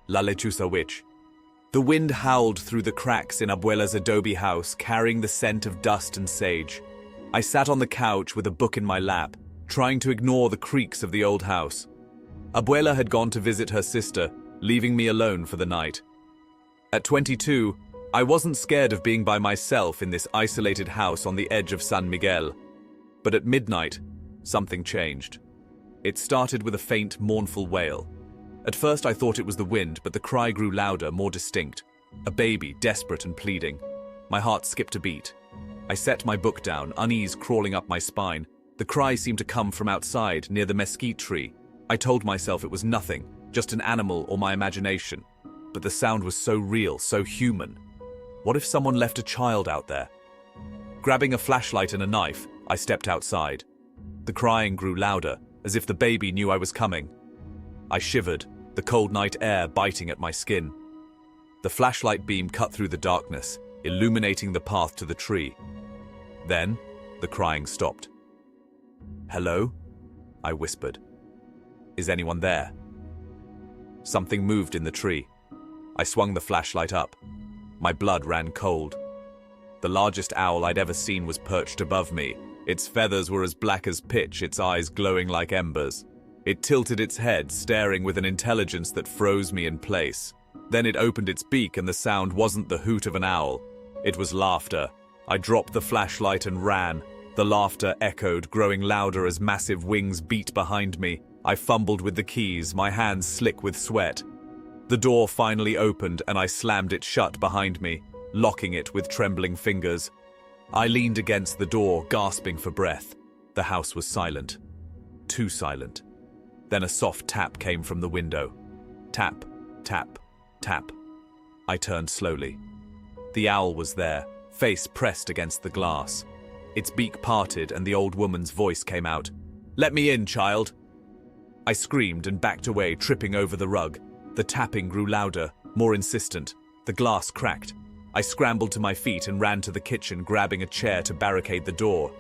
La Lechuza witch. The wind howled through the cracks in Abuela's adobe house, carrying the scent of dust and sage. I sat on the couch with a book in my lap, trying to ignore the creaks of the old house. Abuela had gone to visit her sister, leaving me alone for the night. At 22, I wasn't scared of being by myself in this isolated house on the edge of San Miguel. But at midnight, something changed. It started with a faint, mournful wail. At first I thought it was the wind, but the cry grew louder, more distinct. A baby, desperate and pleading. My heart skipped a beat. I set my book down, unease crawling up my spine. The cry seemed to come from outside, near the mesquite tree. I told myself it was nothing, just an animal or my imagination. But the sound was so real, so human. What if someone left a child out there? Grabbing a flashlight and a knife, I stepped outside. The crying grew louder, as if the baby knew I was coming. I shivered, the cold night air biting at my skin. The flashlight beam cut through the darkness, illuminating the path to the tree. Then, the crying stopped. "Hello?" I whispered. "Is anyone there?" Something moved in the tree. I swung the flashlight up. My blood ran cold. The largest owl I'd ever seen was perched above me. Its feathers were as black as pitch, its eyes glowing like embers. It tilted its head, staring with an intelligence that froze me in place. Then it opened its beak, and the sound wasn't the hoot of an owl. It was laughter. I dropped the flashlight and ran. The laughter echoed, growing louder as massive wings beat behind me. I fumbled with the keys, my hands slick with sweat. The door finally opened, and I slammed it shut behind me, locking it with trembling fingers. I leaned against the door, gasping for breath. The house was silent. Too silent. Then a soft tap came from the window. Tap, tap, tap. I turned slowly. The owl was there, face pressed against the glass. Its beak parted, and the old woman's voice came out. "Let me in, child." I screamed and backed away, tripping over the rug. The tapping grew louder, more insistent. The glass cracked. I scrambled to my feet and ran to the kitchen, grabbing a chair to barricade the door.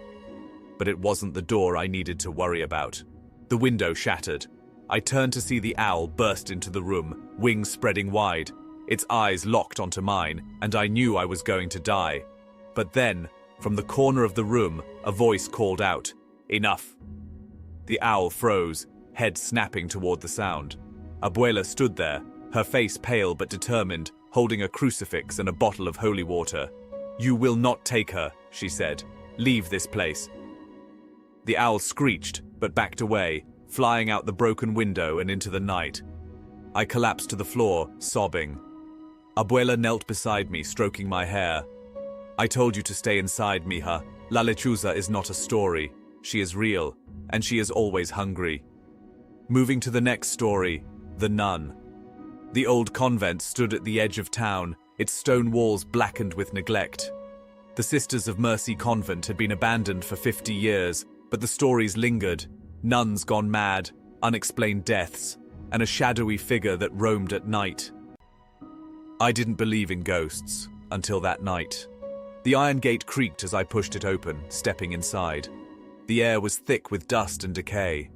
But it wasn't the door I needed to worry about. The window shattered. I turned to see the owl burst into the room, wings spreading wide. Its eyes locked onto mine, and I knew I was going to die. But then, from the corner of the room, a voice called out, "Enough." The owl froze, head snapping toward the sound. Abuela stood there, her face pale but determined, holding a crucifix and a bottle of holy water. "You will not take her," she said. "Leave this place." The owl screeched, but backed away, flying out the broken window and into the night. I collapsed to the floor, sobbing. Abuela knelt beside me, stroking my hair. "I told you to stay inside, mija. La Lechuza is not a story. She is real, and she is always hungry." Moving to the next story, the nun. The old convent stood at the edge of town, its stone walls blackened with neglect. The Sisters of Mercy convent had been abandoned for 50 years, but the stories lingered. Nuns gone mad, unexplained deaths, and a shadowy figure that roamed at night. I didn't believe in ghosts until that night. The iron gate creaked as I pushed it open, stepping inside. The air was thick with dust and decay.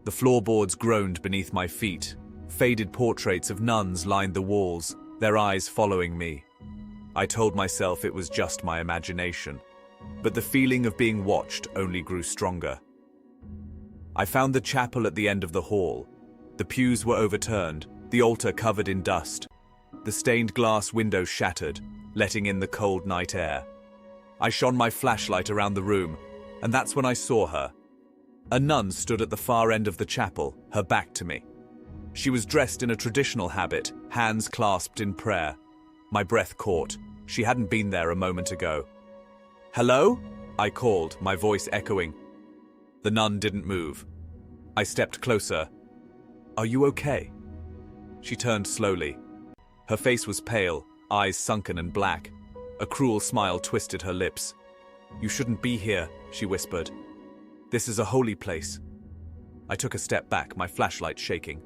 The floorboards groaned beneath my feet. Faded portraits of nuns lined the walls, their eyes following me. I told myself it was just my imagination, but the feeling of being watched only grew stronger. I found the chapel at the end of the hall. The pews were overturned, the altar covered in dust. The stained glass windows shattered, letting in the cold night air. I shone my flashlight around the room, and that's when I saw her. A nun stood at the far end of the chapel, her back to me. She was dressed in a traditional habit, hands clasped in prayer. My breath caught. She hadn't been there a moment ago. "Hello?" I called, my voice echoing. The nun didn't move. I stepped closer. "Are you okay?" She turned slowly. Her face was pale, eyes sunken and black. A cruel smile twisted her lips. "You shouldn't be here," she whispered. "This is a holy place." I took a step back, my flashlight shaking.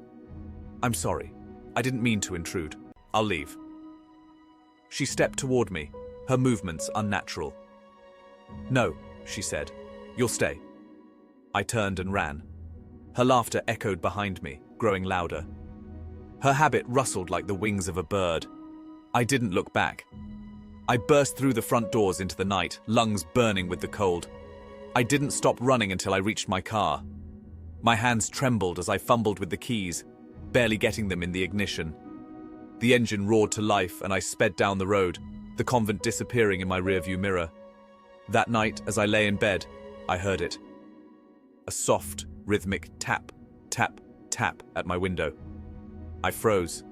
"I'm sorry. I didn't mean to intrude. I'll leave." She stepped toward me, her movements unnatural. "No," she said. "You'll stay." I turned and ran. Her laughter echoed behind me, growing louder. Her habit rustled like the wings of a bird. I didn't look back. I burst through the front doors into the night, lungs burning with the cold. I didn't stop running until I reached my car. My hands trembled as I fumbled with the keys, barely getting them in the ignition. The engine roared to life and I sped down the road, the convent disappearing in my rearview mirror. That night, as I lay in bed, I heard it. A soft, rhythmic tap, tap, tap at my window. I froze.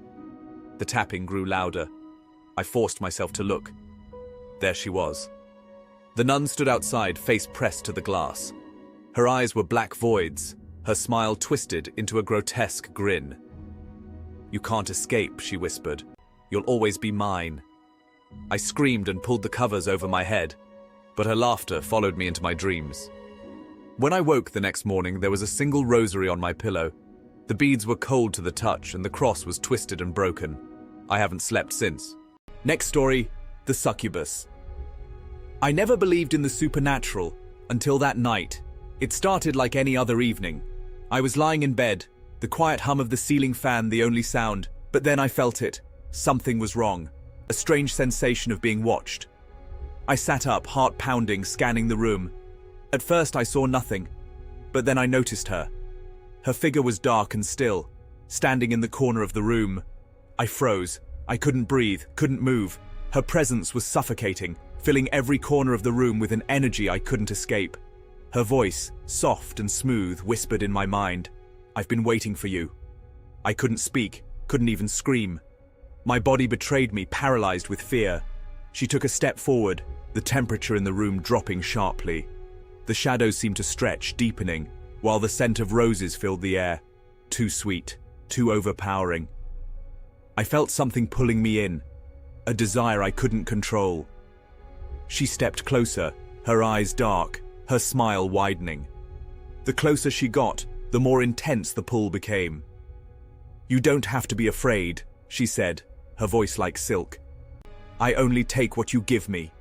The tapping grew louder. I forced myself to look. There she was. The nun stood outside, face pressed to the glass. Her eyes were black voids, her smile twisted into a grotesque grin. "You can't escape," she whispered. "You'll always be mine." I screamed and pulled the covers over my head, but her laughter followed me into my dreams. When I woke the next morning, there was a single rosary on my pillow. The beads were cold to the touch and the cross was twisted and broken. I haven't slept since. Next story, the succubus. I never believed in the supernatural until that night. It started like any other evening. I was lying in bed, the quiet hum of the ceiling fan the only sound, but then I felt it. Something was wrong, a strange sensation of being watched. I sat up, heart pounding, scanning the room. At first I saw nothing, but then I noticed her. Her figure was dark and still, standing in the corner of the room. I froze. I couldn't breathe, couldn't move. Her presence was suffocating, filling every corner of the room with an energy I couldn't escape. Her voice, soft and smooth, whispered in my mind, "I've been waiting for you." I couldn't speak, couldn't even scream. My body betrayed me, paralyzed with fear. She took a step forward, the temperature in the room dropping sharply. The shadows seemed to stretch, deepening, while the scent of roses filled the air. Too sweet, too overpowering. I felt something pulling me in, a desire I couldn't control. She stepped closer, her eyes dark, her smile widening. The closer she got, the more intense the pull became. "You don't have to be afraid," she said, her voice like silk. "I only take what you give me."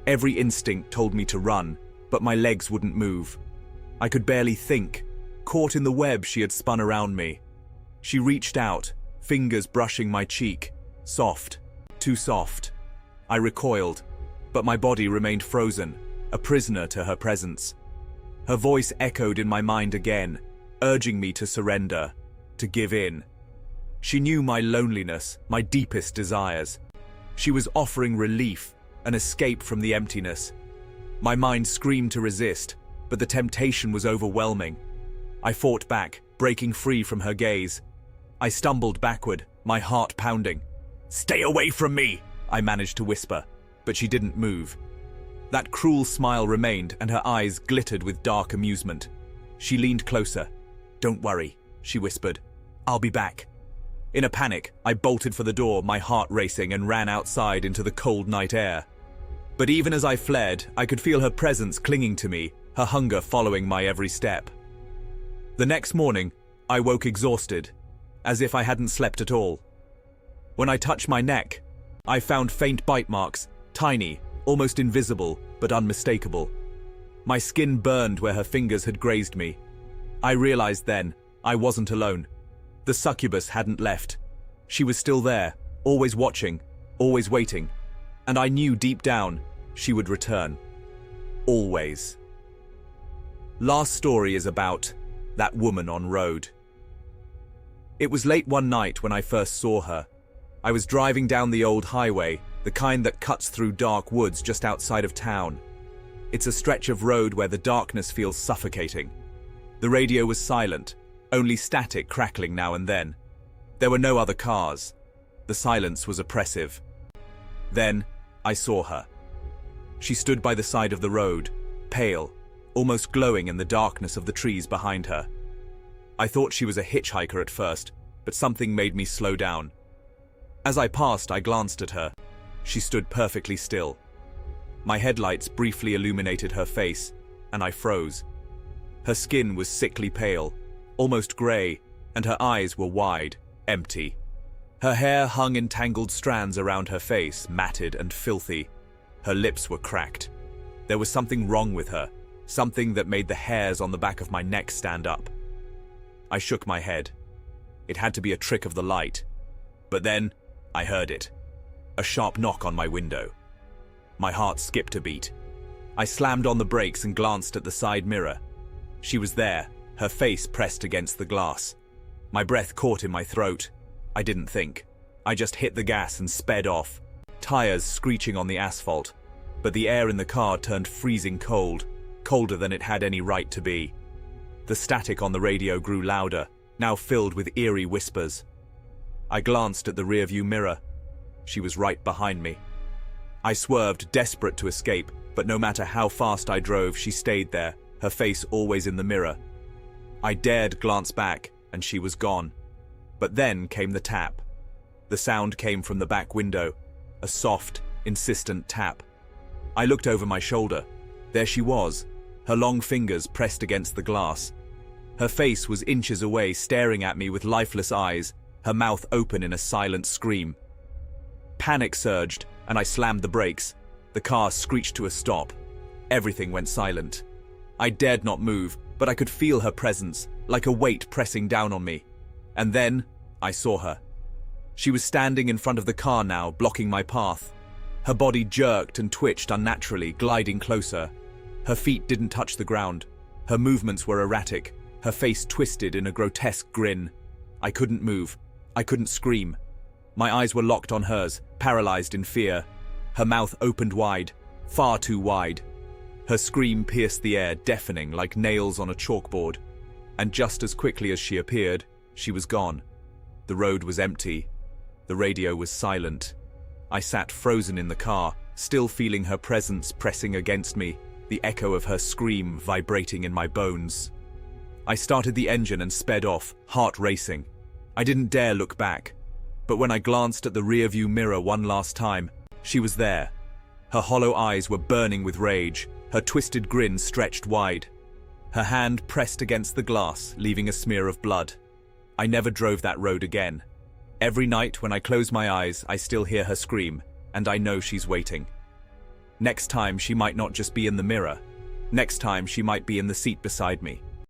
Every instinct told me to run, but my legs wouldn't move. I could barely think, caught in the web she had spun around me. She reached out, fingers brushing my cheek, soft, too soft. I recoiled, but my body remained frozen, a prisoner to her presence. Her voice echoed in my mind again, urging me to surrender, to give in. She knew my loneliness, my deepest desires. She was offering relief, an escape from the emptiness. My mind screamed to resist, but the temptation was overwhelming. I fought back, breaking free from her gaze. I stumbled backward, my heart pounding. "Stay away from me," I managed to whisper, but she didn't move. That cruel smile remained, and her eyes glittered with dark amusement. She leaned closer. "Don't worry," she whispered. "I'll be back." In a panic, I bolted for the door, my heart racing, and ran outside into the cold night air. But even as I fled, I could feel her presence clinging to me, her hunger following my every step. The next morning, I woke exhausted, as if I hadn't slept at all. When I touched my neck, I found faint bite marks, tiny, almost invisible, but unmistakable. My skin burned where her fingers had grazed me. I realized then, I wasn't alone. The succubus hadn't left. She was still there, always watching, always waiting. And I knew deep down, she would return. Always. Last story is about that woman on road. It was late one night when I first saw her. I was driving down the old highway, the kind that cuts through dark woods just outside of town. It's a stretch of road where the darkness feels suffocating. The radio was silent, only static crackling now and then. There were no other cars. The silence was oppressive. Then, I saw her. She stood by the side of the road, pale, almost glowing in the darkness of the trees behind her. I thought she was a hitchhiker at first, but something made me slow down. As I passed, I glanced at her. She stood perfectly still. My headlights briefly illuminated her face, and I froze. Her skin was sickly pale, almost grey, and her eyes were wide, empty. Her hair hung in tangled strands around her face, matted and filthy. Her lips were cracked. There was something wrong with her, something that made the hairs on the back of my neck stand up. I shook my head. It had to be a trick of the light. But then, I heard it. A sharp knock on my window. My heart skipped a beat. I slammed on the brakes and glanced at the side mirror. She was there, her face pressed against the glass. My breath caught in my throat. I didn't think. I just hit the gas and sped off, tires screeching on the asphalt. But the air in the car turned freezing cold, colder than it had any right to be. The static on the radio grew louder, now filled with eerie whispers. I glanced at the rearview mirror. She was right behind me. I swerved, desperate to escape, but no matter how fast I drove, she stayed there, her face always in the mirror. I dared glance back, and she was gone. But then came the tap. The sound came from the back window, a soft, insistent tap. I looked over my shoulder. There she was, her long fingers pressed against the glass. Her face was inches away, staring at me with lifeless eyes, her mouth open in a silent scream. Panic surged, and I slammed the brakes. The car screeched to a stop. Everything went silent. I dared not move, but I could feel her presence, like a weight pressing down on me. And then, I saw her. She was standing in front of the car now, blocking my path. Her body jerked and twitched unnaturally, gliding closer. Her feet didn't touch the ground. Her movements were erratic, her face twisted in a grotesque grin. I couldn't move. I couldn't scream. My eyes were locked on hers, paralyzed in fear. Her mouth opened wide, far too wide. Her scream pierced the air, deafening like nails on a chalkboard. And just as quickly as she appeared, she was gone. The road was empty. The radio was silent. I sat frozen in the car, still feeling her presence pressing against me, the echo of her scream vibrating in my bones. I started the engine and sped off, heart racing. I didn't dare look back. But when I glanced at the rearview mirror one last time, she was there. Her hollow eyes were burning with rage, her twisted grin stretched wide. Her hand pressed against the glass, leaving a smear of blood. I never drove that road again. Every night when I close my eyes, I still hear her scream, and I know she's waiting. Next time, she might not just be in the mirror. Next time, she might be in the seat beside me.